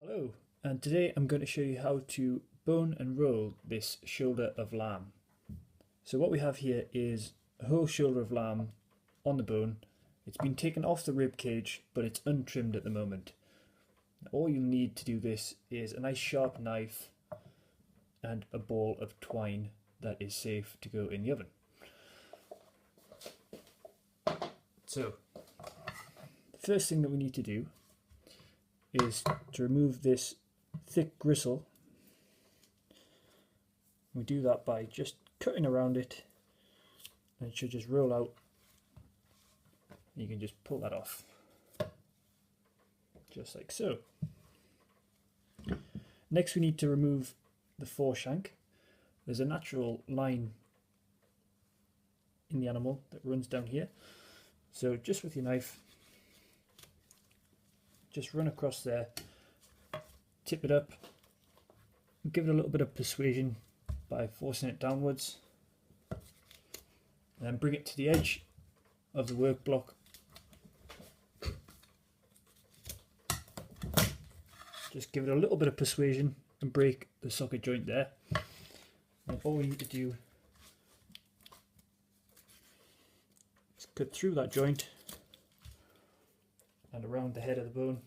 Hello, and today I'm going to show you how to bone and roll this shoulder of lamb. So what we have here is a whole shoulder of lamb on the bone. It's been taken off the rib cage, but it's untrimmed at the moment. All you need to do this is a nice sharp knife and a ball of twine that is safe to go in the oven. So the first thing that we need to do is to remove this thick gristle. We do that by just cutting around it, and it should just roll out. You can just pull that off, just like so. Next we need to remove the foreshank. There's a natural line in the animal that runs down here. So just with your knife, just run across there, tip it up, give it a little bit of persuasion by forcing it downwards, and then bring it to the edge of the work block. Just give it a little bit of persuasion and break the socket joint there. And all we need to do is cut through that joint and around the head of the bone.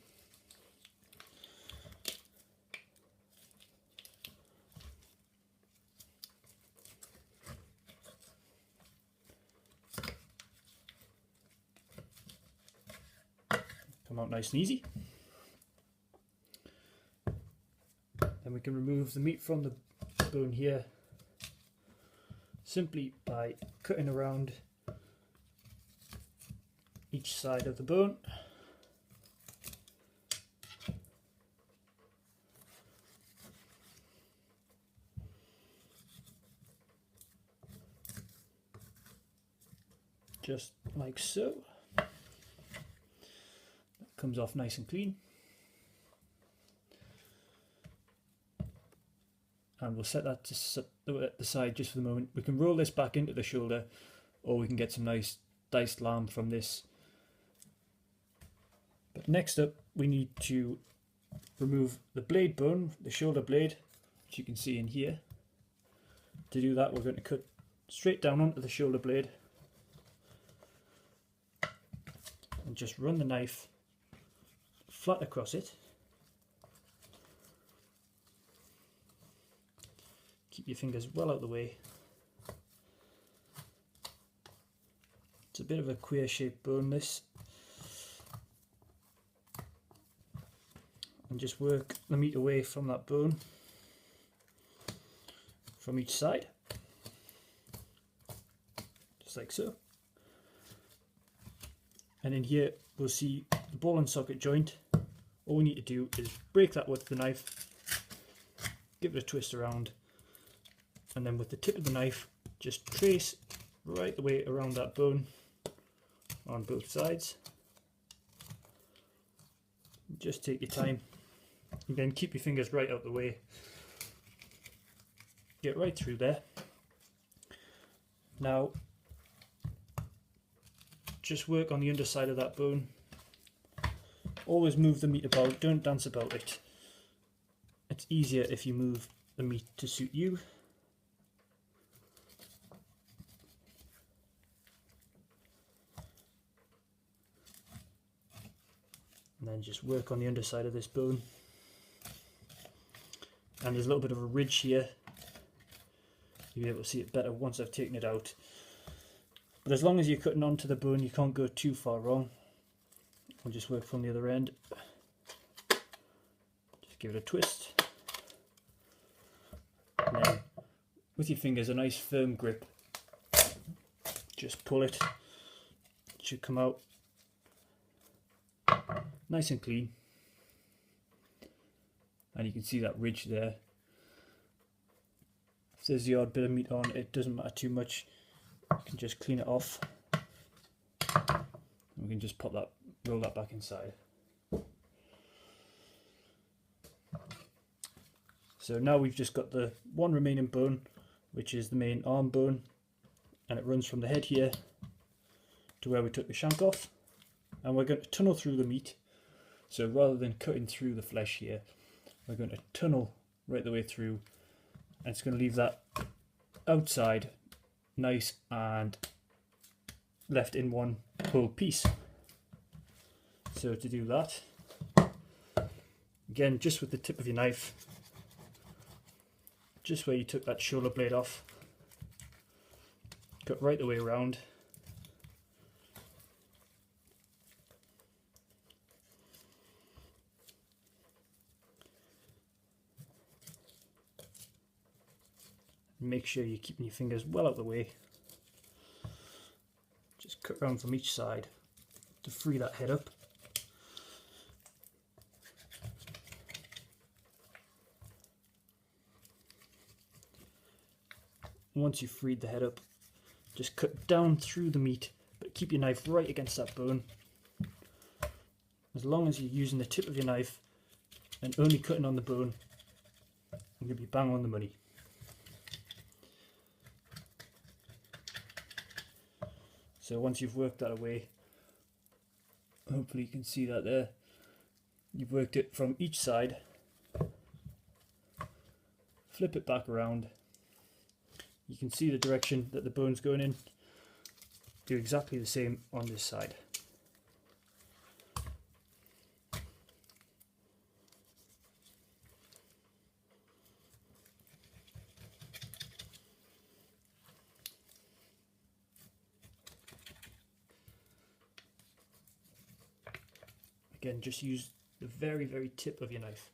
Come out nice and easy. Then we can remove the meat from the bone here simply by cutting around each side of the bone. Just like so. That comes off nice and clean. And we'll set that to the side just for the moment. We can roll this back into the shoulder, or we can get some nice diced lamb from this. But next up, we need to remove the blade bone, the shoulder blade, which you can see in here. To do that, we're going to cut straight down onto the shoulder blade and just run the knife flat across it. Keep your fingers well out of the way. It's a bit of a queer shaped bone, this. And just work the meat away from that bone from each side, just like so. And in here we'll see the ball and socket joint. All we need to do is break that with the knife, give it a twist around, and then with the tip of the knife just trace right the way around that bone on both sides. Just take your time. Again, keep your fingers right out the way. Get right through there. Now, just work on the underside of that bone. Always move the meat about, don't dance about it. It's easier if you move the meat to suit you. And then just work on the underside of this bone. And there's a little bit of a ridge here. You'll be able to see it better once I've taken it out. But as long as you're cutting onto the bone, you can't go too far wrong. I'll just work from the other end. Just give it a twist. And then with your fingers, a nice firm grip. Just pull it. It should come out nice and clean. And you can see that ridge there. If there's the odd bit of meat on it, it doesn't matter too much. You can just clean it off. And we can just pop that, roll that back inside. So now we've just got the one remaining bone, which is the main arm bone, and it runs from the head here to where we took the shank off. And we're going to tunnel through the meat. So rather than cutting through the flesh here, we're going to tunnel right the way through, and it's going to leave that outside nice and left in one whole piece. So to do that, again, just with the tip of your knife, just where you took that shoulder blade off, cut right the way around. Make sure you're keeping your fingers well out of the way. Just cut around from each side to free that head up. Once you've freed the head up, just cut down through the meat, but keep your knife right against that bone. As long as you're using the tip of your knife and only cutting on the bone, you'll be bang on the money. So once you've worked that away, hopefully you can see that there, you've worked it from each side, flip it back around, you can see the direction that the bone's going in, do exactly the same on this side. Again, just use the very, very tip of your knife.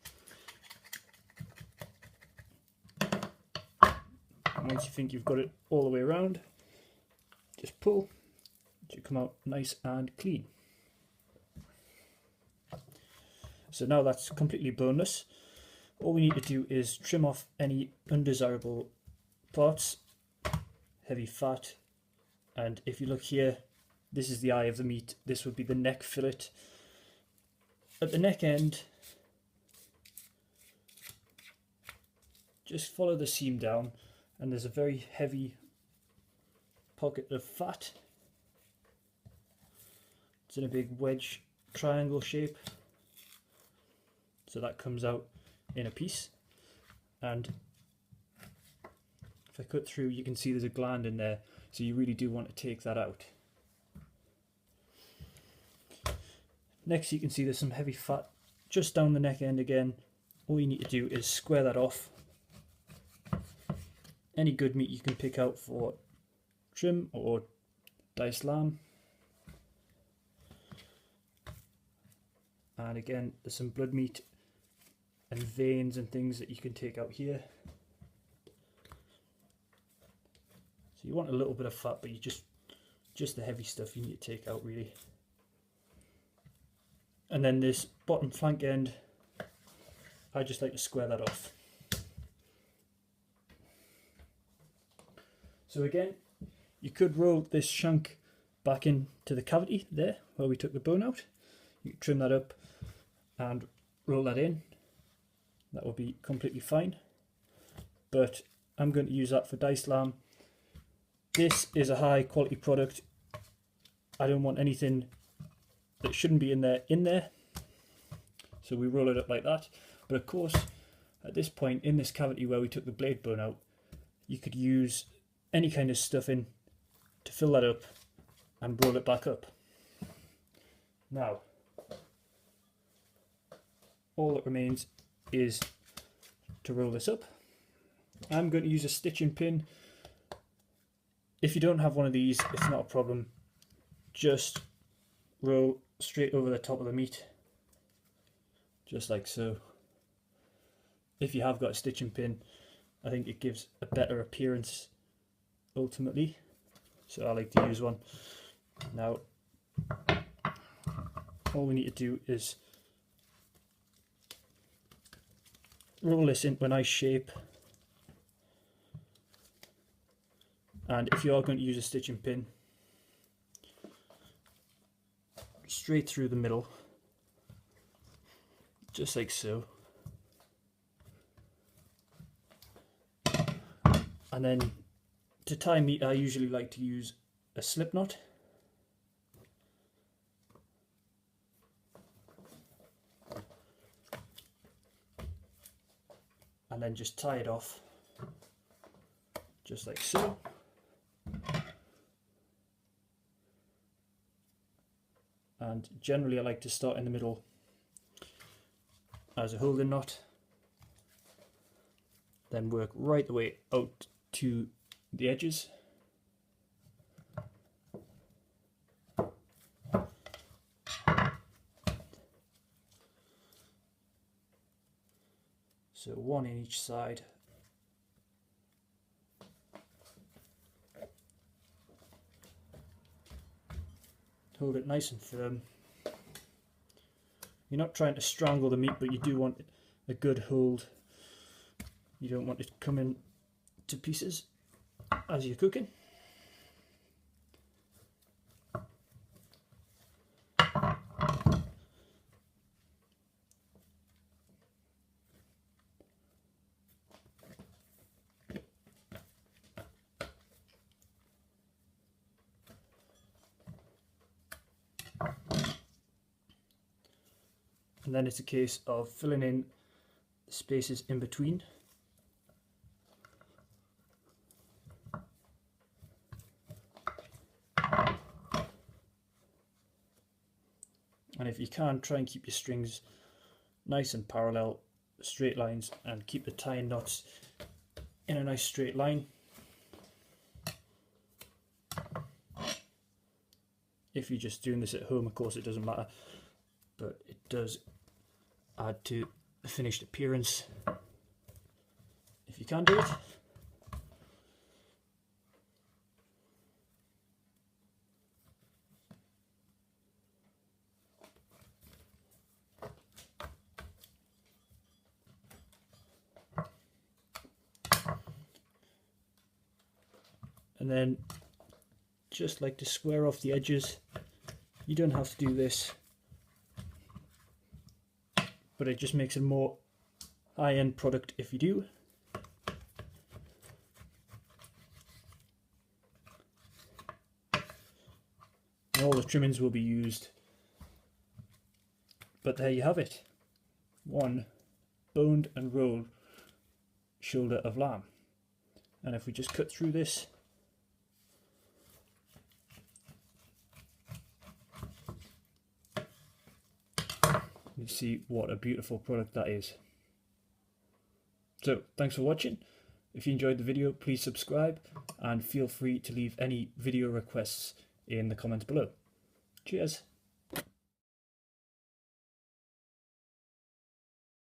And once you think you've got it all the way around, just pull, it should come out nice and clean. So now that's completely boneless. All we need to do is trim off any undesirable parts, heavy fat, and if you look here, this is the eye of the meat. This would be the neck fillet. At the neck end, just follow the seam down, and there's a very heavy pocket of fat. It's in a big wedge triangle shape, so that comes out in a piece. And if I cut through, you can see there's a gland in there, so you really do want to take that out. Next, you can see there's some heavy fat just down the neck end again. All you need to do is square that off. Any good meat you can pick out for trim or diced lamb. And again, there's some blood meat and veins and things that you can take out here. So you want a little bit of fat, but you just the heavy stuff you need to take out really. And then this bottom flank end, I just like to square that off. So again, you could roll this shank back into the cavity there where we took the bone out. You can trim that up and roll that in. That will be completely fine. But I'm going to use that for diced lamb. This is a high quality product. I don't want anything that shouldn't be in there, so we roll it up like that. But of course, at this point in this cavity where we took the blade bone out, you could use any kind of stuffing to fill that up and roll it back up. Now, all that remains is to roll this up. I'm going to use a stitching pin. If you don't have one of these, it's not a problem. Just roll straight over the top of the meat, just like so. If you have got a stitching pin, I think it gives a better appearance ultimately, so I like to use one. Now all we need to do is roll this into a nice shape, and if you are going to use a stitching pin, straight through the middle, just like so. And then to tie meat, I usually like to use a slip knot. and then just tie it off just like so. And generally I like to start in the middle as a holding knot, then work right the way out to the edges. So one in each side. Hold it nice and firm. You're not trying to strangle the meat, but you do want a good hold. You don't want it coming to pieces as you're cooking. And then it's a case of filling in the spaces in between. And if you can, try and keep your strings nice and parallel, straight lines, and keep the tying knots in a nice straight line. If you're just doing this at home, of course it doesn't matter, but it does add to the finished appearance if you can do it. And then just like to square off the edges. You don't have to do this, but it just makes it a more high-end product if you do. And all the trimmings will be used. But there you have it. One boned and rolled shoulder of lamb. And if we just cut through this, you see what a beautiful product that is. So thanks for watching. If you enjoyed the video, please subscribe and feel free to leave any video requests in the comments below. Cheers.